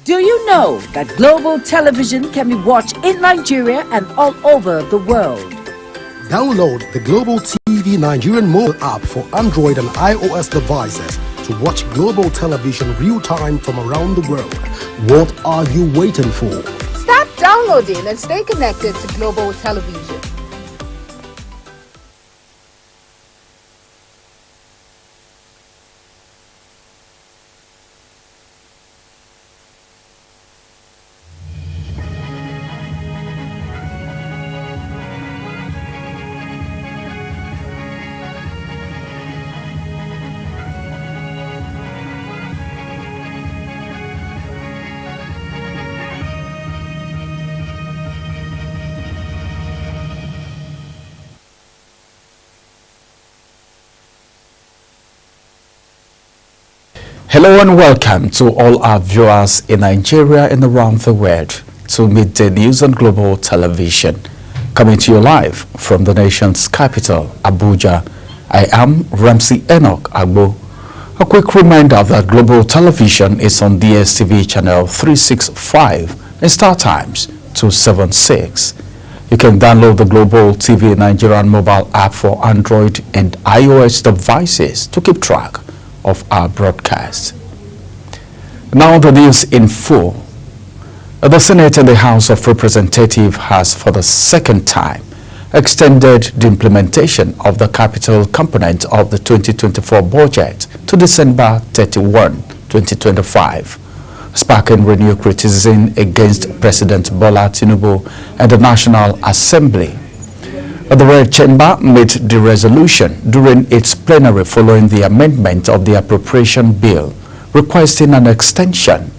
Do you know that global television can be watched in Nigeria and all over the world? Download the Global TV Nigerian mobile app for Android and iOS devices to watch global television real-time from around the world. What are you waiting for? Start downloading and stay connected to global television. Hello and welcome to all our viewers in Nigeria and around the world to Midday News on Global Television. Coming to you live from the nation's capital, Abuja. I am Ramsey Enoch Agbo. A quick reminder that Global Television is on DSTV channel 365 and Star Times 276. You can download the Global TV Nigerian mobile app for Android and iOS devices to keep track of our broadcast. Now the news in full. The Senate and the House of Representatives has for the second time extended the implementation of the capital component of the 2024 budget to December 31, 2025, sparking renewed criticism against President Bola Tinubu and the National Assembly. The Red Chamber made the resolution during its plenary following the amendment of the appropriation bill, requesting an extension.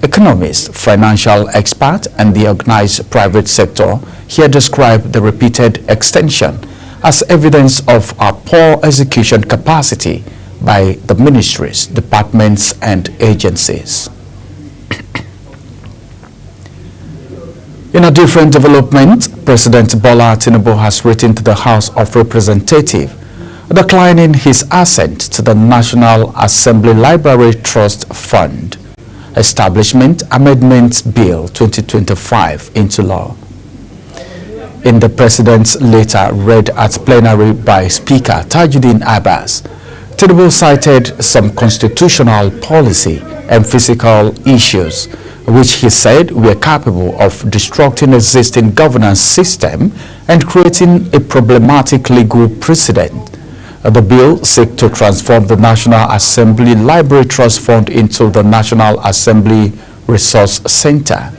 Economists, financial experts, and the organized private sector here describe the repeated extension as evidence of our poor execution capacity by the ministries, departments, and agencies. In a different development, President Bola Tinubu has written to the House of Representatives declining his assent to the National Assembly Library Trust Fund Establishment Amendment Bill 2025 into law. In the President's letter read at plenary by Speaker Tajuddin Abbas, Tinubu cited some constitutional policy and physical issues which he said were capable of disrupting existing governance system and creating a problematic legal precedent. The bill seeks to transform the National Assembly Library Trust Fund into the National Assembly Resource Center.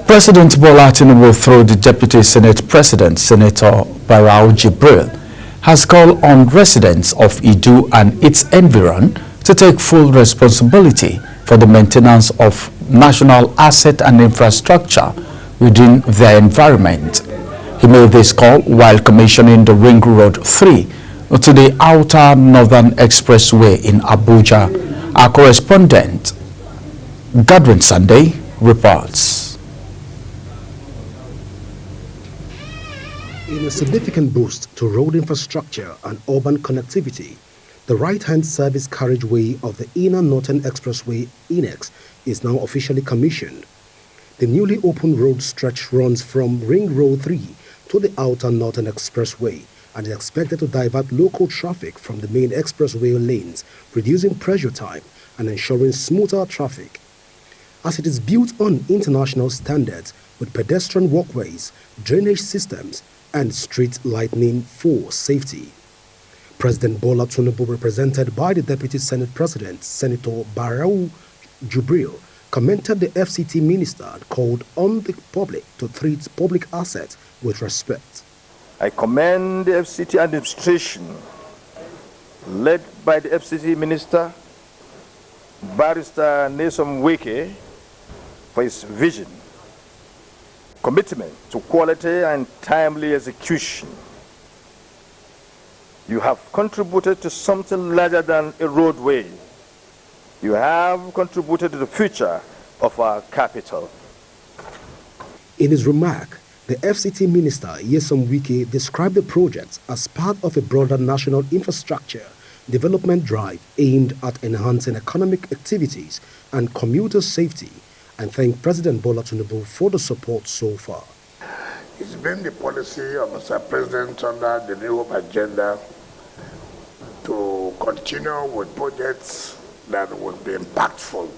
President Bola Tinubu, through the Deputy Senate President, Senator Barau Jibril, has called on residents of Idu and its environ to take full responsibility for the maintenance of national asset and infrastructure within their environment. He made this call while commissioning the Ring Road 3 to the Outer Northern Expressway in Abuja. Our correspondent, Godwin Sunday, reports. In a significant boost to road infrastructure and urban connectivity, the right-hand service carriageway of the Inner Northern Expressway (INEX) is now officially commissioned. The newly opened road stretch runs from Ring Road 3 to the Outer Northern Expressway and is expected to divert local traffic from the main expressway lanes, reducing pressure time and ensuring smoother traffic. As it is built on international standards with pedestrian walkways, drainage systems, and street lighting for safety. President Bola Tinubu, represented by the Deputy Senate President, Senator Barau Jibril, commented the FCT minister and called on the public to treat public assets with respect. I commend the FCT administration, led by the FCT minister, Barrister Nyesom Wike, for his vision, commitment to quality and timely execution. You have contributed to something larger than a roadway. You have contributed to the future of our capital. In his remark, the FCT minister, Nyesom Wike, described the project as part of a broader national infrastructure development drive aimed at enhancing economic activities and commuter safety, and thanked President Bola Tinubu for the support so far. It's been the policy of Mr. President under the New Hope agenda to continue with projects that would be impactful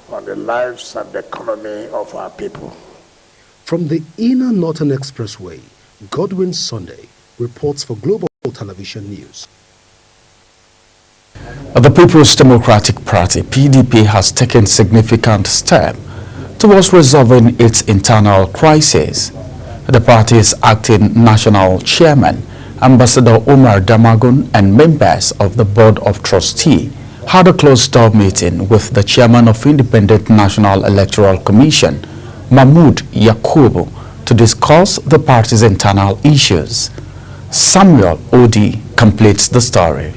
on the lives and the economy of our people. From the Inner Northern Expressway, Godwin Sunday reports for Global Television News. The People's Democratic Party, PDP, has taken significant steps towards resolving its internal crisis. The party's acting national chairman, Ambassador Umar Damagum, and members of the Board of Trustees had a closed-door meeting with the chairman of Independent National Electoral Commission, Mahmood Yakubu, to discuss the party's internal issues. Samuel Odi completes the story.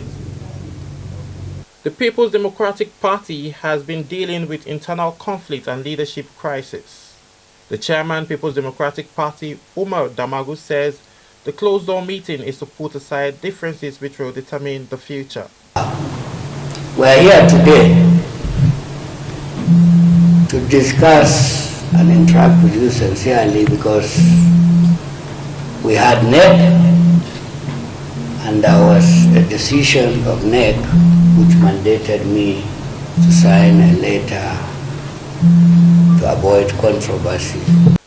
The People's Democratic Party has been dealing with internal conflict and leadership crisis. The chairman, People's Democratic Party, Umar Damagum, says the closed-door meeting is to put aside differences which will determine the future. We are here today to discuss and interact with you sincerely because we had NEC and there was a decision of NEC which mandated me to sign a letter to avoid controversy.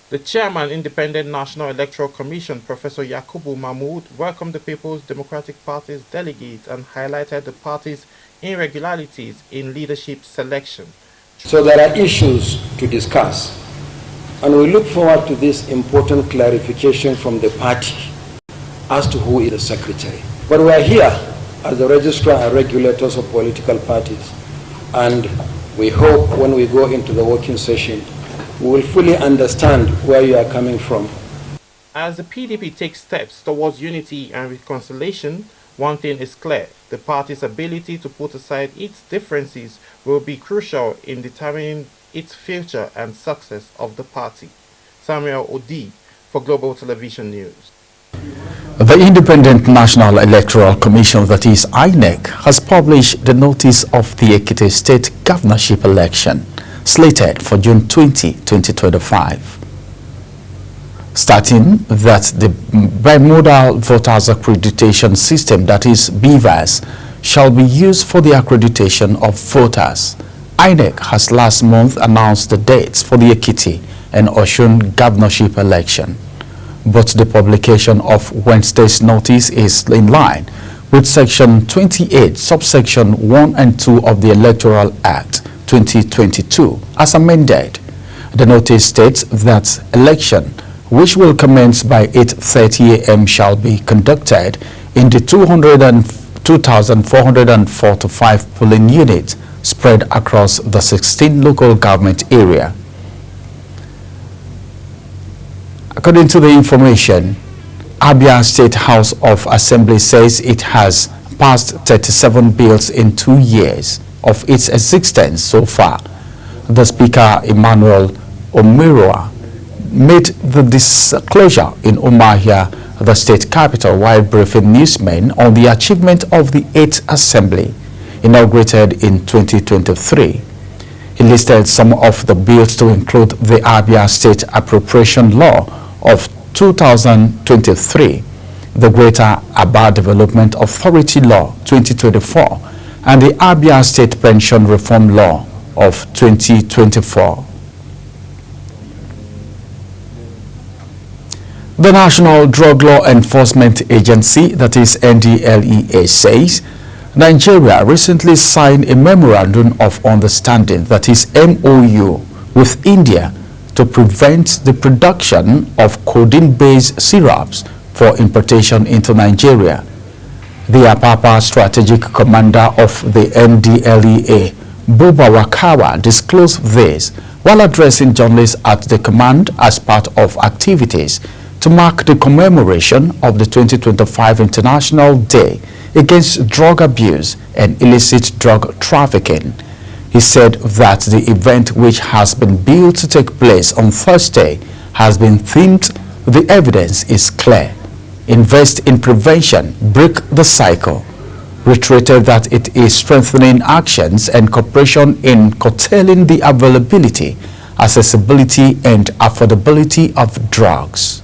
The chairman, Independent National Electoral Commission, Professor Yakubu Mahmood, welcomed the People's Democratic Party's delegates and highlighted the party's irregularities in leadership selection. So there are issues to discuss, and we look forward to this important clarification from the party as to who is the secretary. But we are here as the registrar and regulators of political parties, and we hope when we go into the working session, we will fully understand where you are coming from. As the PDP takes steps towards unity and reconciliation, one thing is clear: the party's ability to put aside its differences will be crucial in determining its future and success of the party. Samuel Odi for Global Television News. The Independent National Electoral Commission, that is INEC, has published the notice of the Ekiti State governorship election slated for June 20, 2025. Starting that the bimodal voters accreditation system, that is BVAS, shall be used for the accreditation of voters. INEC has last month announced the dates for the Ekiti and Osun governorship election, but the publication of Wednesday's notice is in line with Section 28, subsection 1 and 2 of the Electoral Act 2022 as amended. The notice states that election, which will commence by 8:30 a.m., shall be conducted in the 2,445 polling units spread across the 16 local government area. According to the information, Abia State House of Assembly says it has passed 37 bills in 2 years of its existence so far. The Speaker, Emmanuel Omirua, made the disclosure in Umuahia, the state capital, while briefing newsmen on the achievement of the 8th Assembly, inaugurated in 2023. He listed some of the bills to include the Abia State Appropriation Law of 2023, the Greater Aba Development Authority Law 2024, and the Abia State Pension Reform Law of 2024. The National Drug Law Enforcement Agency, that is NDLEA, says Nigeria recently signed a Memorandum of Understanding, that is MOU, with India to prevent the production of codeine-based syrups for importation into Nigeria. The Apapa Strategic Commander of the NDLEA, Buba Wakawa, disclosed this while addressing journalists at the command as part of activities to mark the commemoration of the 2025 International Day Against Drug Abuse and Illicit Drug Trafficking. He said that the event, which has been billed to take place on Thursday, has been themed "The Evidence is Clear. Invest in Prevention, Break the Cycle." reiterated that it is strengthening actions and cooperation in curtailing the availability, accessibility and affordability of drugs.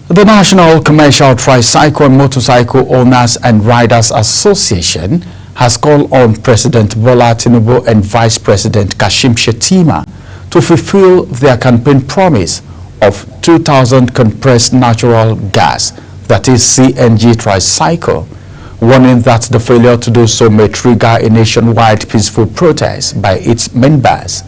The National Commercial Tricycle and Motorcycle Owners and Riders Association has called on President Bola Tinubu and Vice President Kashim Shettima to fulfill their campaign promise of 2,000 compressed natural gas, that is CNG tricycle, warning that the failure to do so may trigger a nationwide peaceful protest by its members.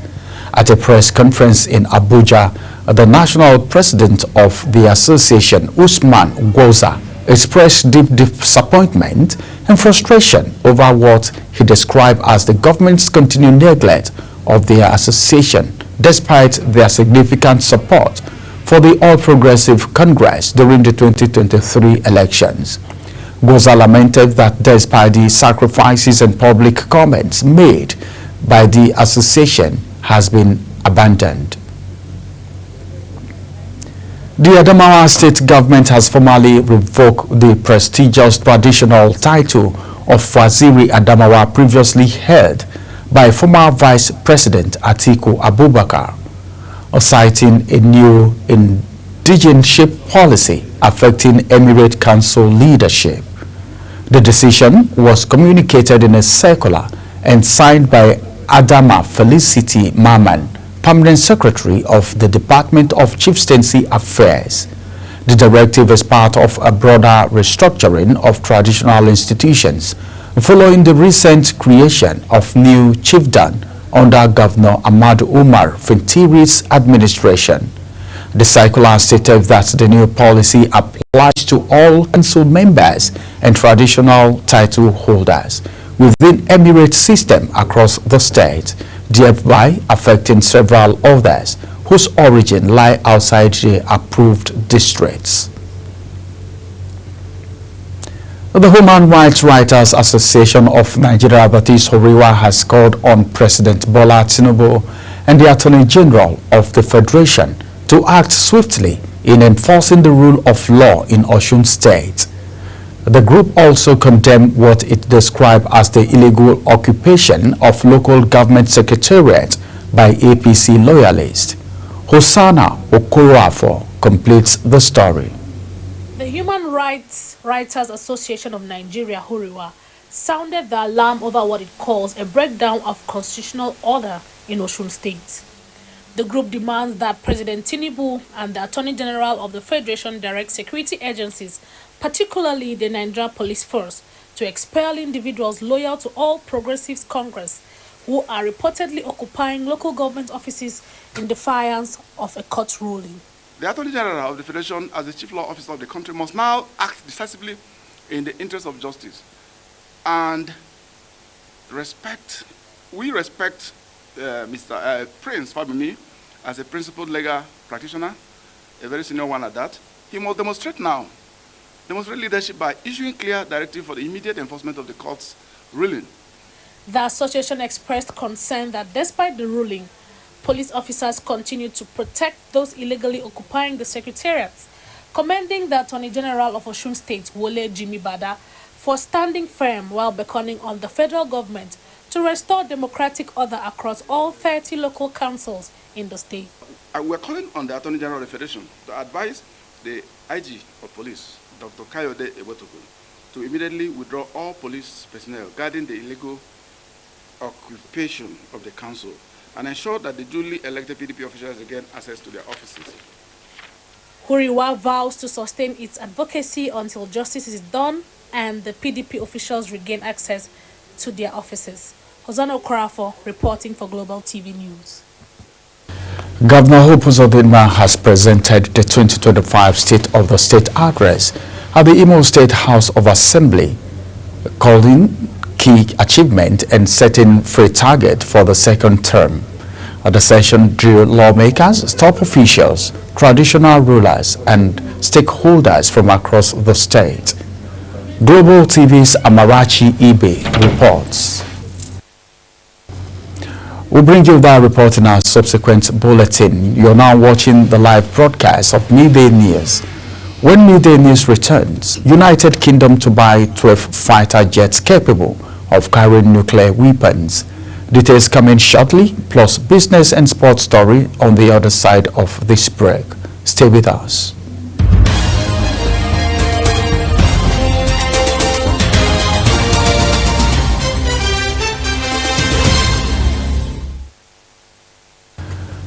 At a press conference in Abuja, the national president of the association, Usman Gwoza, expressed deep disappointment and frustration over what he described as the government's continued neglect of their association, despite their significant support for the All Progressive Congress during the 2023 elections. Gwoza lamented that despite the sacrifices and public comments made by the association has been abandoned. The Adamawa State government has formally revoked the prestigious traditional title of Waziri Adamawa previously held by former Vice President Atiku Abubakar, citing a new indigenship policy affecting Emirate Council leadership. The decision was communicated in a circular and signed by Adama Felicity Maman, Permanent Secretary of the Department of Chieftaincy Affairs. The directive is part of a broader restructuring of traditional institutions following the recent creation of new chiefdom under Governor Ahmadu Umar Fintiri's administration. The circular stated that the new policy applies to all council members and traditional title holders within Emirate system across the state, thereby affecting several others whose origin lie outside the approved districts. The Human Rights Writers Association of Nigeria, that is Horiwa, has called on President Bola Tinubu and the Attorney General of the Federation to act swiftly in enforcing the rule of law in Osun State. The group also condemned what it described as the illegal occupation of local government secretariat by APC loyalists. Hosanna Okoroafo completes the story. The Human Rights Writers Association of Nigeria, Horiwa, sounded the alarm over what it calls a breakdown of constitutional order in Osun State. The group demands that President Tinubu and the Attorney General of the Federation direct security agencies, particularly the Nigeria Police Force, to expel individuals loyal to All Progressives Congress who are reportedly occupying local government offices in defiance of a court ruling. The Attorney General of the Federation, as the Chief Law Officer of the country, must now act decisively in the interest of justice and we respect Mr. Prince Fabimi as a principled legal practitioner, a very senior one at that. He must demonstrate leadership by issuing clear directive for the immediate enforcement of the court's ruling. The association expressed concern that despite the ruling, police officers continue to protect those illegally occupying the secretariats, commending the Attorney General of Osun State, Wole Jimmy Bada, for standing firm while beckoning on the federal government to restore democratic order across all 30 local councils in the state. We're calling on the Attorney General of the Federation to advise the IG of Police, Dr. Kayode Ewetokun, to immediately withdraw all police personnel guarding the illegal occupation of the council and ensure that the duly elected PDP officials gain access to their offices. Horiwa vows to sustain its advocacy until justice is done and the PDP officials regain access to their offices. Hosanna Okorafo reporting for Global TV News. Governor Hope Uzodinma has presented the 2025 State of the State Address at the Imo State House of Assembly, calling key achievement and setting free target for the second term. At the session drew lawmakers, top officials, traditional rulers and stakeholders from across the state. Global TV's Amarachi Ibe reports. We'll bring you that report in our subsequent bulletin. You're now watching the live broadcast of Midday News. When Midday News returns, United Kingdom to buy 12 fighter jets capable of carrying nuclear weapons. Details coming shortly, plus business and sports story on the other side of this break. Stay with us.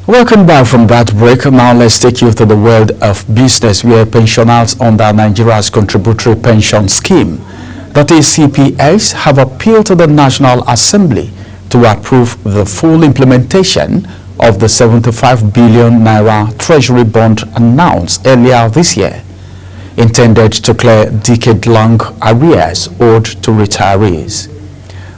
Welcome back from that break. Now let's take you to the world of business, where pensioners under Nigeria's contributory pension scheme, that is CPS, have appealed to the National Assembly to approve the full implementation of the 75 billion naira treasury bond announced earlier this year, intended to clear decade-long arrears owed to retirees.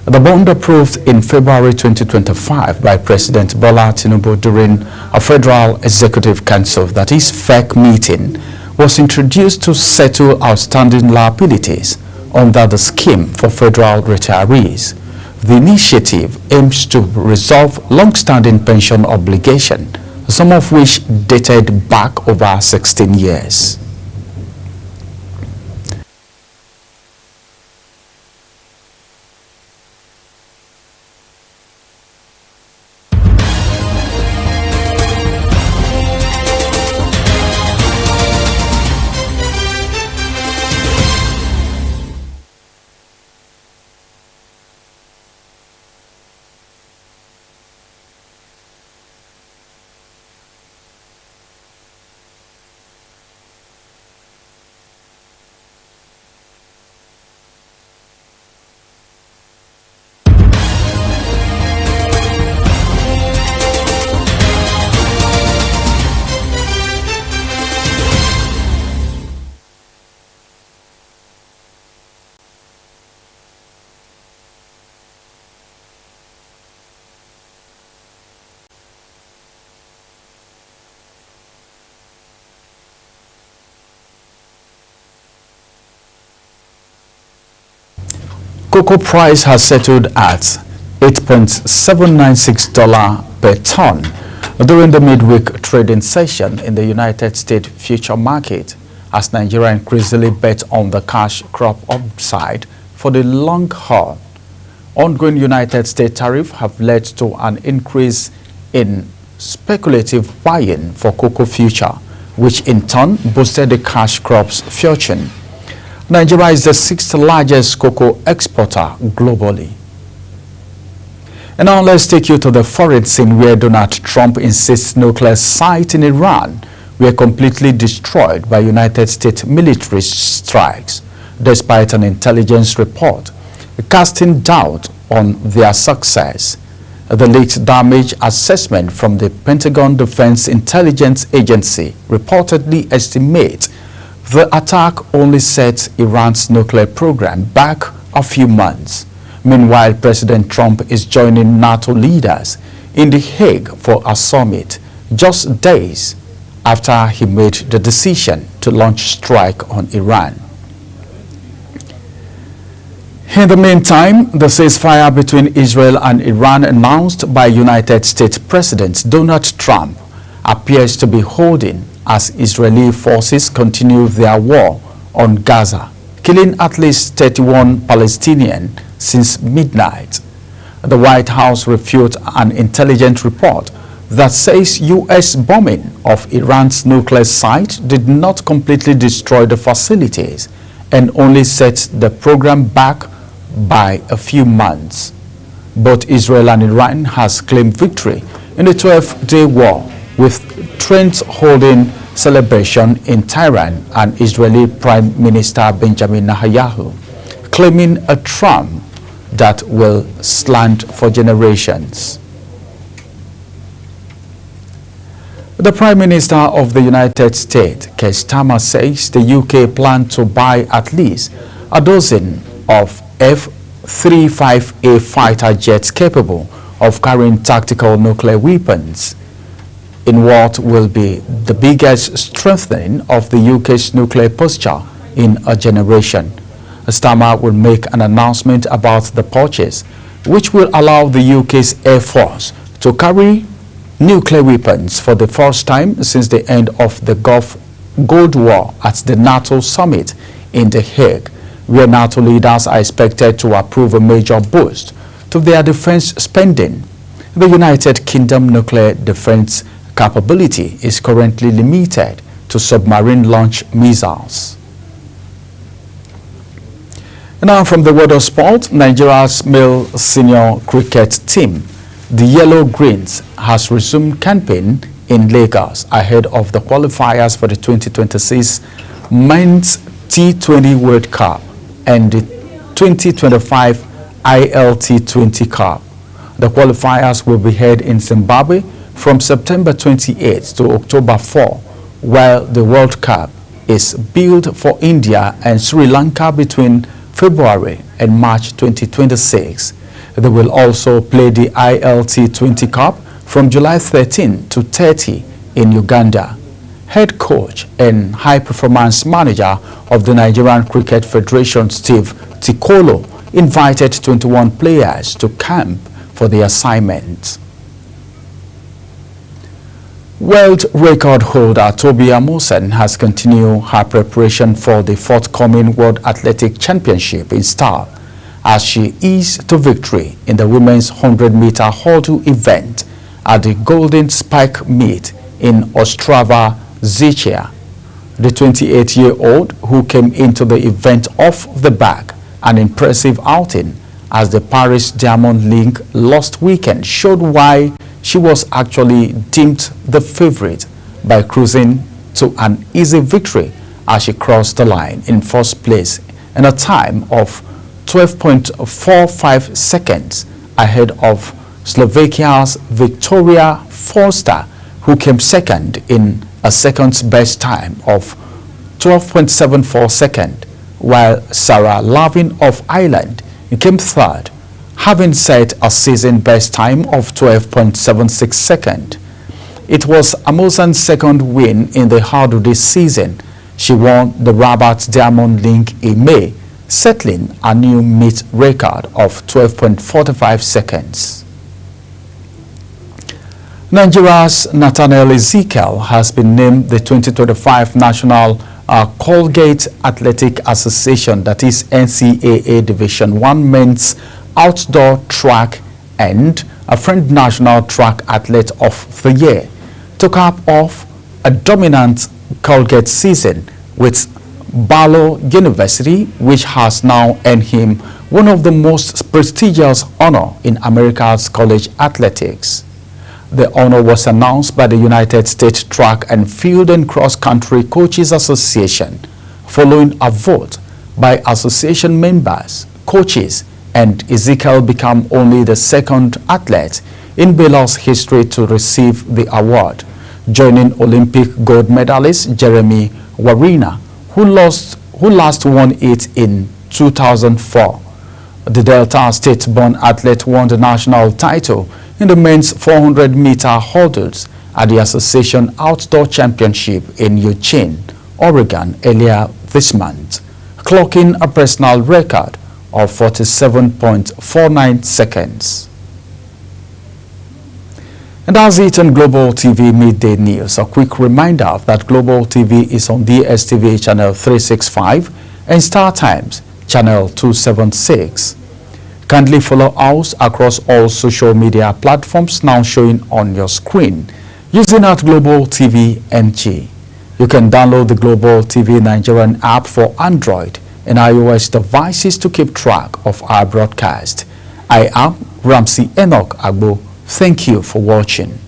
The bond, approved in February 2025 by President Bola Tinubu during a Federal Executive Council, that is FEC meeting, was introduced to settle outstanding liabilities under the scheme for federal retirees. The initiative aims to resolve long-standing pension obligation, some of which dated back over 16 years. Cocoa price has settled at $8.796 per ton during the midweek trading session in the United States future market, as Nigeria increasingly bet on the cash crop upside for the long haul. Ongoing United States tariffs have led to an increase in speculative buying for cocoa future, which in turn boosted the cash crop's fortune. Nigeria is the 6th largest cocoa exporter globally. And now let's take you to the foreign scene, where Donald Trump insists nuclear sites in Iran were completely destroyed by United States military strikes, despite an intelligence report casting doubt on their success. The leaked damage assessment from the Pentagon Defense Intelligence Agency reportedly estimates the attack only set Iran's nuclear program back a few months. Meanwhile, President Trump is joining NATO leaders in The Hague for a summit, just days after he made the decision to launch strike on Iran. In the meantime, the ceasefire between Israel and Iran announced by United States President Donald Trump appears to be holding as Israeli forces continue their war on Gaza, killing at least 31 Palestinians since midnight. The White House refuted an intelligence report that says U.S. bombing of Iran's nuclear site did not completely destroy the facilities and only set the program back by a few months. Both Israel and Iran has claimed victory in the 12-day war, with trends holding celebration in Tehran and Israeli Prime Minister Benjamin Netanyahu claiming a Trump that will slant for generations. The Prime Minister of the United States, Keir Starmer, says the UK plans to buy at least a dozen of F-35A fighter jets capable of carrying tactical nuclear weapons, in what will be the biggest strengthening of the UK's nuclear posture in a generation. Starmer will make an announcement about the purchase, which will allow the UK's Air Force to carry nuclear weapons for the first time since the end of the Gulf Cold War at the NATO summit in The Hague, where NATO leaders are expected to approve a major boost to their defense spending. The United Kingdom nuclear defense capability is currently limited to submarine launch missiles. Now from the world of sport, Nigeria's male senior cricket team, the Yellow Greens, has resumed campaign in Lagos ahead of the qualifiers for the 2026 Men's T20 World Cup and the 2025 ILT20 Cup. The qualifiers will be held in Zimbabwe from September 28 to October 4, while the World Cup is billed for India and Sri Lanka between February and March 2026. They will also play the ILT20 Cup from July 13 to 30 in Uganda. Head coach and high-performance manager of the Nigerian Cricket Federation, Steve Tikolo, invited 21 players to camp for the assignment. World record holder Tobi Amusan has continued her preparation for the forthcoming World Athletic Championship in style as she eased to victory in the women's 100-meter hurdle event at the Golden Spike Meet in Ostrava, Czechia. The 28-year-old, who came into the event off the back, an impressive outing as the Paris Diamond League last weekend showed why she was actually deemed the favorite by cruising to an easy victory as she crossed the line in first place in a time of 12.45 seconds ahead of Slovakia's Victoria Forster, who came second in a second's best time of 12.74 seconds, while Sarah Lavin of Ireland came third, having set a season best time of 12.76 seconds. It was Amusan's second win in the hurdle this season. She won the Rabat Diamond League in May, settling a new meet record of 12.45 seconds. Nigeria's Nathaniel Ezekiel has been named the 2025 National Colgate Athletic Association, that is NCAA Division 1 Men's Outdoor Track and a Friend National Track Athlete of the Year, to cap off a dominant Colgate season with Barlow University, which has now earned him one of the most prestigious honors in America's college athletics. The honor was announced by the United States Track and Field and Cross Country Coaches Association following a vote by association members, coaches, and Ezekiel became only the second athlete in Baylor's history to receive the award, joining Olympic gold medalist Jeremy Wariner, who last won it in 2004. The Delta State-born athlete won the national title in the men's 400-meter hurdles at the Association Outdoor Championship in Eugene, Oregon earlier this month, clocking a personal record of 47.49 seconds. And that's it on Global TV Midday News. A quick reminder that Global TV is on DSTV channel 365 and Star Times channel 276. Kindly follow us across all social media platforms now showing on your screen using @Global TV NG. You can download the Global TV Nigerian app for Android and iOS devices to keep track of our broadcast. I am Ramsey Enoch Agbo. Thank you for watching.